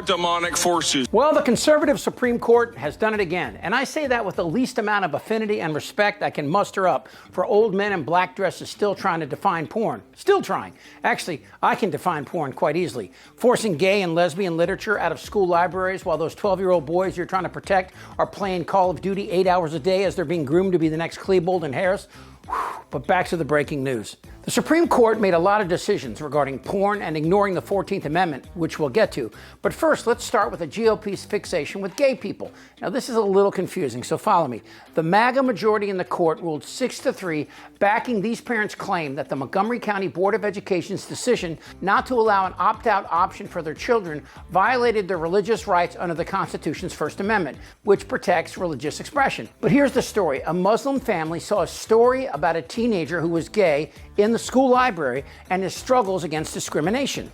demonic forces. Well, the conservative Supreme Court has done it again. And I say that with the least amount of affinity and respect I can muster up for old men in black dresses still trying to define porn. Still trying. Actually, I can define porn quite easily. Forcing gay and lesbian literature out of school libraries while those 12-year-old boys you're trying to protect are playing Call of Duty 8 hours a day as they're being groomed to be the next Klebold and Harris. But back to the breaking news. The Supreme Court made a lot of decisions regarding porn and ignoring the 14th Amendment, which we'll get to. But first, let's start with the GOP's fixation with gay people. Now, this is a little confusing, so follow me. The MAGA majority in the court ruled 6-3, backing these parents' claim that the Montgomery County Board of Education's decision not to allow an opt-out option for their children violated their religious rights under the Constitution's First Amendment, which protects religious expression. But here's the story. A Muslim family saw a story about a teenager who was gay in the school library and his struggles against discrimination.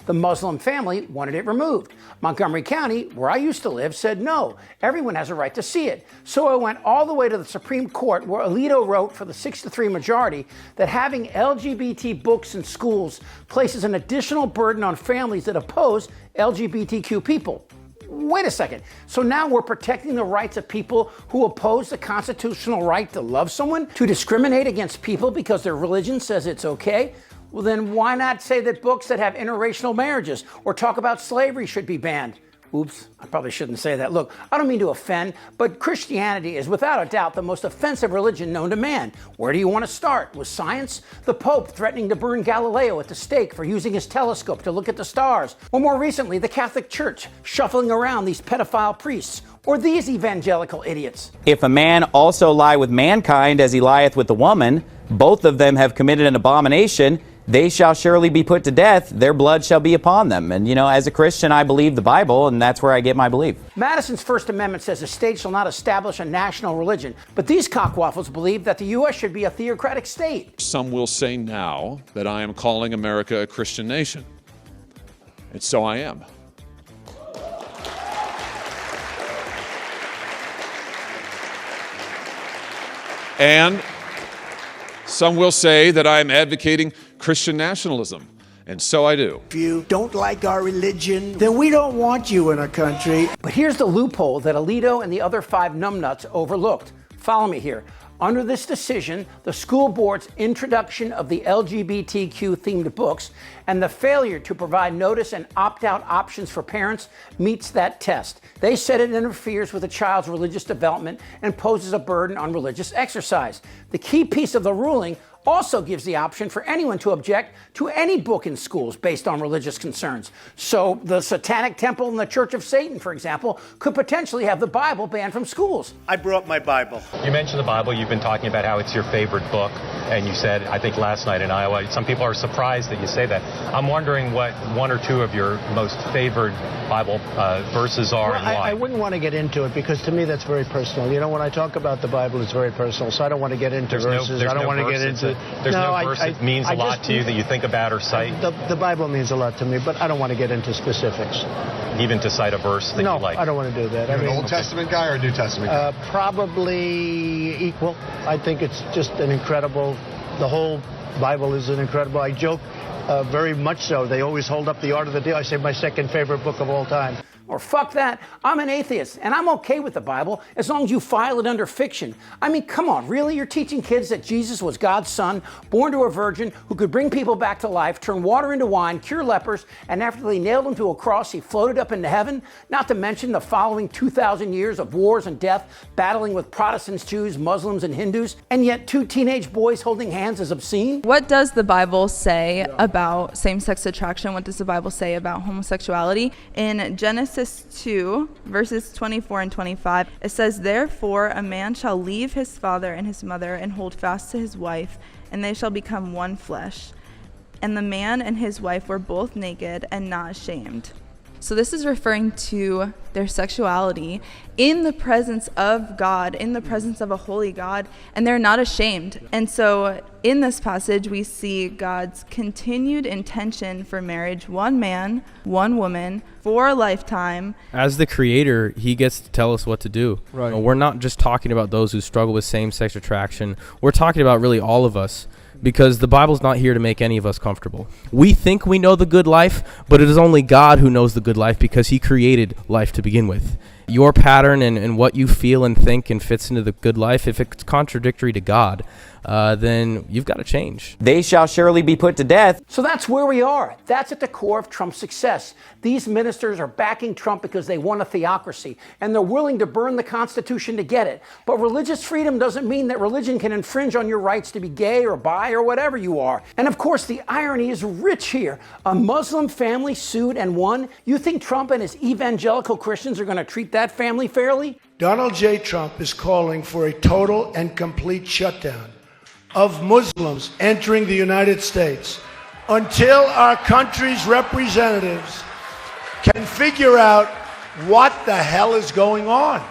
The Muslim family wanted it removed. Montgomery County, where I used to live, said no, everyone has a right to see it. So I went all the way to the Supreme Court, where Alito wrote for the 6-3 majority that having LGBT books in schools places an additional burden on families that oppose LGBTQ people. Wait a second. So now we're protecting the rights of people who oppose the constitutional right to love someone, to discriminate against people because their religion says it's okay? Well, then why not say that books that have interracial marriages or talk about slavery should be banned? Oops, I probably shouldn't say that. Look, I don't mean to offend, but Christianity is without a doubt the most offensive religion known to man. Where do you want to start? With science? The Pope threatening to burn Galileo at the stake for using his telescope to look at the stars. Or more recently, the Catholic Church shuffling around these pedophile priests. Or these evangelical idiots. If a man also lie with mankind as he lieth with a woman, both of them have committed an abomination. They shall surely be put to death, their blood shall be upon them. And, as a Christian, I believe the Bible, and that's where I get my belief. Madison's First Amendment says the state shall not establish a national religion. But these cockwaffles believe that the U.S. should be a theocratic state. Some will say now that I am calling America a Christian nation. And so I am. And some will say that I am advocating Christian nationalism, and so I do. If you don't like our religion, then we don't want you in our country. But here's the loophole that Alito and the other 5 numbnuts overlooked. Follow me here. Under this decision, the school board's introduction of the LGBTQ-themed books and the failure to provide notice and opt-out options for parents meets that test. They said it interferes with a child's religious development and poses a burden on religious exercise. The key piece of the ruling also gives the option for anyone to object to any book in schools based on religious concerns. So the Satanic Temple and the Church of Satan, for example, could potentially have the Bible banned from schools. I brought my Bible. You mentioned the Bible. You've been talking about how it's your favorite book. And you said, I think last night in Iowa, some people are surprised that you say that. I'm wondering what 1 or 2 of your most favorite Bible verses are and why. I wouldn't want to get into it because to me that's very personal. When I talk about the Bible, it's very personal. So I don't want to get into verses. I don't want to get into... There's no verse that means a lot to you that you think about or cite? The Bible means a lot to me, but I don't want to get into specifics. Even to cite a verse that you like? No, I don't want to do that. You're an Old Testament guy or a New Testament guy? Probably equal. I think it's just an incredible... The whole Bible is an incredible... I joke very much so. They always hold up the Art of the Deal. I say my second favorite book of all time. Or fuck that, I'm an atheist, and I'm okay with the Bible as long as you file it under fiction. I mean, come on, really? You're teaching kids that Jesus was God's son, born to a virgin, who could bring people back to life, turn water into wine, cure lepers, and after they nailed him to a cross, he floated up into heaven? Not to mention the following 2,000 years of wars and death, battling with Protestants, Jews, Muslims, and Hindus, and yet 2 teenage boys holding hands is obscene? What does the Bible say about same-sex attraction? What does the Bible say about homosexuality? In Genesis 2, verses 24 and 25, it says, "Therefore a man shall leave his father and his mother and hold fast to his wife, and they shall become one flesh. And the man and his wife were both naked and not ashamed." So this is referring to their sexuality in the presence of God, in the presence of a holy God, and they're not ashamed. And so in this passage, we see God's continued intention for marriage, one man, one woman, for a lifetime. As the creator, he gets to tell us what to do. Right. We're not just talking about those who struggle with same-sex attraction. We're talking about really all of us. because the Bible's not here to make any of us comfortable. We think we know the good life, but it is only God who knows the good life because he created life to begin with. Your pattern and what you feel and think and fits into the good life, if it's contradictory to God, then you've got to change. They shall surely be put to death. So that's where we are. That's at the core of Trump's success. These ministers are backing Trump because they want a theocracy, and they're willing to burn the Constitution to get it. But religious freedom doesn't mean that religion can infringe on your rights to be gay or bi or whatever you are. And of course, the irony is rich here. A Muslim family sued and won. You think Trump and his evangelical Christians are going to treat that family fairly? Donald J. Trump is calling for a total and complete shutdown of Muslims entering the United States until our country's representatives can figure out what the hell is going on.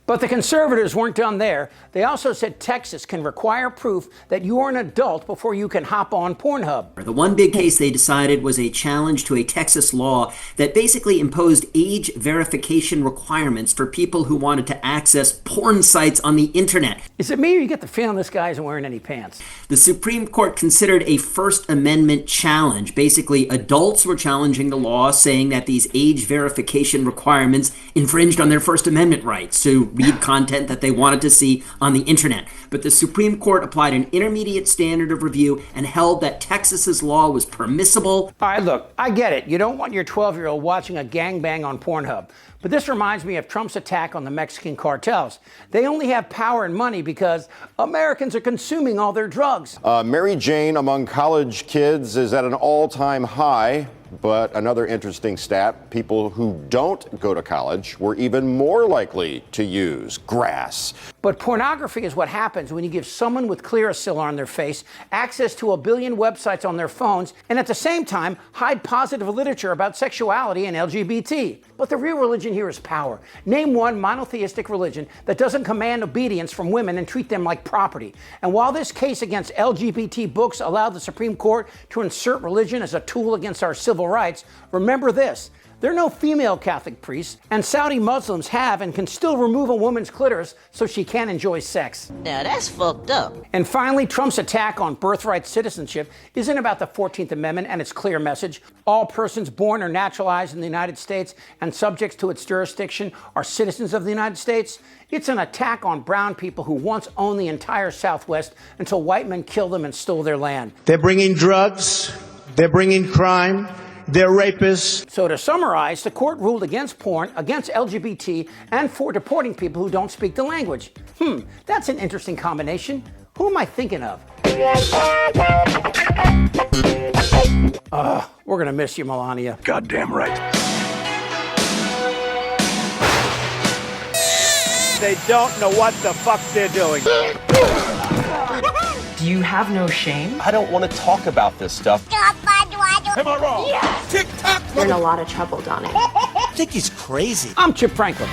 But the conservatives weren't done there. They also said Texas can require proof that you are an adult before you can hop on Pornhub. The one big case they decided was a challenge to a Texas law that basically imposed age verification requirements for people who wanted to access porn sites on the internet. Is it me or you get the feeling this guy isn't wearing any pants? The Supreme Court considered a First Amendment challenge. Basically, adults were challenging the law, saying that these age verification requirements infringed on their First Amendment rights to read content that they wanted to see on the internet. But the Supreme Court applied an intermediate standard of review and held that Texas's law was permissible. All right, look, I get it. You don't want your 12-year-old watching a gangbang on Pornhub. But this reminds me of Trump's attack on the Mexican cartels. They only have power and money because Americans are consuming all their drugs. Mary Jane among college kids is at an all-time high. But another interesting stat, people who don't go to college were even more likely to use grass. But pornography is what happens when you give someone with Clearasil on their face access to 1 billion websites on their phones and at the same time hide positive literature about sexuality and LGBT. But the real religion here is power. Name one monotheistic religion that doesn't command obedience from women and treat them like property. And while this case against LGBT books allowed the Supreme Court to insert religion as a tool against our civil rights, remember this. There are no female Catholic priests, and Saudi Muslims have and can still remove a woman's clitoris so she can't enjoy sex. Now that's fucked up. And finally, Trump's attack on birthright citizenship isn't about the 14th Amendment and its clear message. All persons born or naturalized in the United States and subject to its jurisdiction are citizens of the United States. It's an attack on brown people who once owned the entire Southwest until white men killed them and stole their land. They're bringing drugs, they're bringing crime, they're rapists. So to summarize, the court ruled against porn, against LGBT, and for deporting people who don't speak the language. That's an interesting combination. Who am I thinking of? We're gonna miss you, Melania. Goddamn right. They don't know what the fuck they're doing. Do you have no shame? I don't want to talk about this stuff. Am I wrong? Yes. Tick-tock. You're in a lot of trouble, Donnie. I think he's crazy. I'm Chip Franklin.